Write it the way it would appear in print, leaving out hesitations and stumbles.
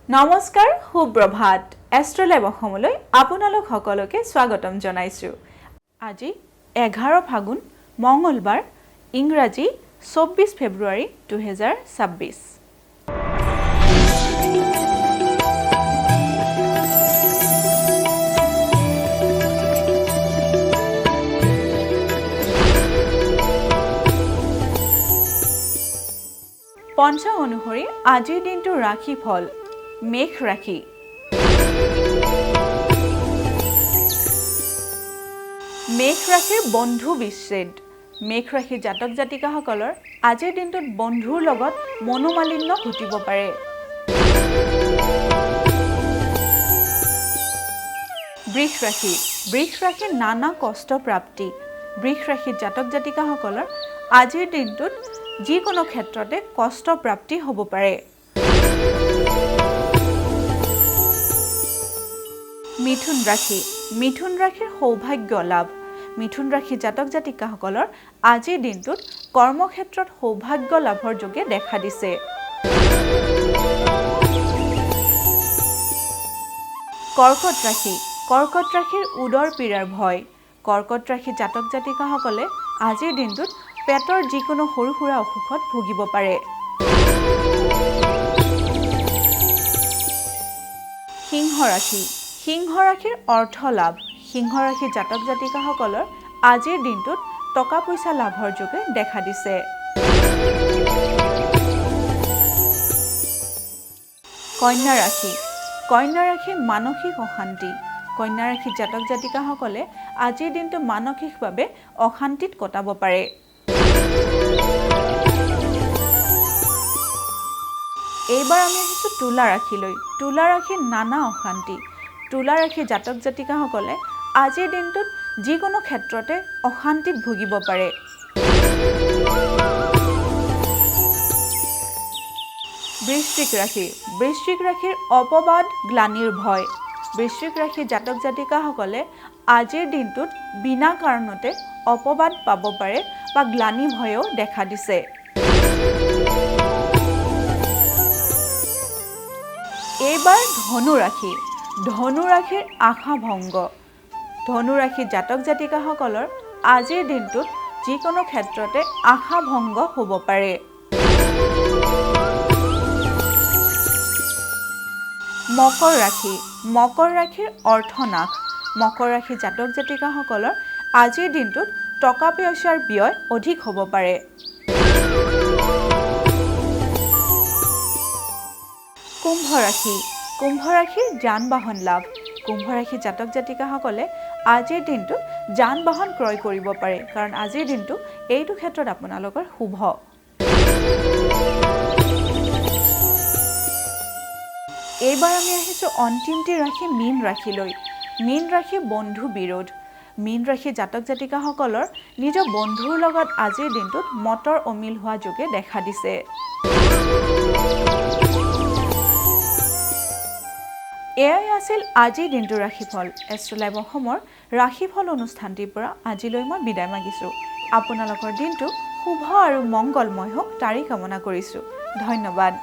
নমস্কাৰ সুপ্ৰভাত এষ্ট্ৰলাইভ অসমলৈ আপোনালোক সকলোকে স্বাগতম জনাইছো। আজি 11 ফাগুন মঙ্গলবাৰ ইংৰাজী 24 ফেব্ৰুৱাৰী 2026। পঞ্চাং অনুসৰি আজিৰ দিনটো ৰাশি ফল মেঘ ৰাশি। মেঘ ৰাশিৰ বন্ধু বিচ্ছেদ। মেঘ ৰাশিৰ জাতক জাতিকাসকলৰ আজিৰ দিনটোত বন্ধুৰ লগত মনোমালিন্য ঘটিব পাৰে। বৃষ ৰাশি। বৃষ ৰাশিৰ নানা কষ্ট প্ৰাপ্তি। বৃষ ৰাশিৰ জাতক জাতিকাসকলৰ আজিৰ দিনটোত যিকোনো ক্ষেত্ৰতে কষ্ট প্ৰাপ্তি হ'ব পাৰে। মিথুন ৰাশি। মিথুন ৰাশিৰ সৌভাগ্য লাভ। মিথুন ৰাশিৰ জাতক জাতিকাসকলৰ আজিৰ দিনটোত কৰ্মক্ষেত্ৰত সৌভাগ্য লাভৰ যোগে দেখা দিছে। কৰ্কট ৰাশি। কৰ্কট ৰাশিৰ উদৰ পীড়াৰ ভয়। কৰ্কট ৰাশিৰ জাতক জাতিকাসকলে আজিৰ দিনটোত পেটৰ যিকোনো সৰু সুৰা অসুখত ভুগিব পাৰে। সিংহ ৰাশি। সিংহ ৰাশিৰ অৰ্থ লাভ। সিংহ ৰাশিৰ জাতক জাতিকাসকলৰ আজিৰ দিনটোত টকা পইচা লাভৰ যোগে দেখা দিছে। কন্যা ৰাশি। কন্যা ৰাশিৰ মানসিক অশান্তি। কন্যা ৰাশিৰ জাতক জাতিকাসকলে আজিৰ দিনটো মানসিকভাৱে অশান্তিত কটাব পাৰে। এইবাৰ আমি আহিছোঁ তুলা ৰাশিলৈ। তুলা ৰাশিৰ নানা অশান্তি। তুলা ৰাশিৰ জাতক জাতিকাসকলে আজিৰ দিনটোত যিকোনো ক্ষেত্ৰতে অশান্তিত ভুগিব পাৰে। বৃশ্চিক ৰাশি। বৃশ্চিক ৰাশিৰ অপবাদ গ্লানিৰ ভয়। বৃশ্চিক ৰাশিৰ জাতক জাতিকাসকলে আজিৰ দিনটোত বিনা কাৰণতে অপবাদ পাব পাৰে বা গ্লানি ভয়েও দেখা দিছে। এইবাৰ ধনু ৰাশি। ধনু ৰাশিৰ আশা ভংগ। ধনু ৰাশিৰ জাতক জাতিকাসকলৰ আজিৰ দিনটোত যিকোনো ক্ষেত্ৰতে আশা ভংগ হ'ব পাৰে। মকৰ ৰাশি। মকৰ ৰাশিৰ অৰ্থনাশ। মকৰ ৰাশিৰ জাতক জাতিকাসকলৰ আজিৰ দিনটোত টকা পইচাৰ ব্যয় অধিক হ'ব পাৰে। কুম্ভ ৰাশি। কুম্ভ ৰাশিৰ যান বাহন লাভ। কুম্ভ ৰাশিৰ জাতক জাতিকাসকলে আজিৰ দিনটোত যান বাহন ক্ৰয় কৰিব পাৰে, কাৰণ আজিৰ দিনটো এইটো ক্ষেত্ৰত আপোনালোকৰ শুভ। এইবাৰ আমি আহিছোঁ অন্তিমটি ৰাশি মীন ৰাশিলৈ। মীন ৰাশি বন্ধু বিৰোধ। মীন ৰাশিৰ জাতক জাতিকাসকলৰ নিজৰ বন্ধুৰ লগত আজিৰ দিনটোত মতৰ অমিল হোৱা যোগে দেখা দিছে। এয়াই আছিল আজিৰ দিনটোৰ ৰাশিফল। এষ্ট্ৰলাইভ অসমৰ ৰাশিফল অনুষ্ঠানটিৰ পৰা আজিলৈ মই বিদায় মাগিছোঁ। আপোনালোকৰ দিনটো শুভ আৰু মংগলময় হওক তাৰেই কামনা কৰিছোঁ। ধন্যবাদ।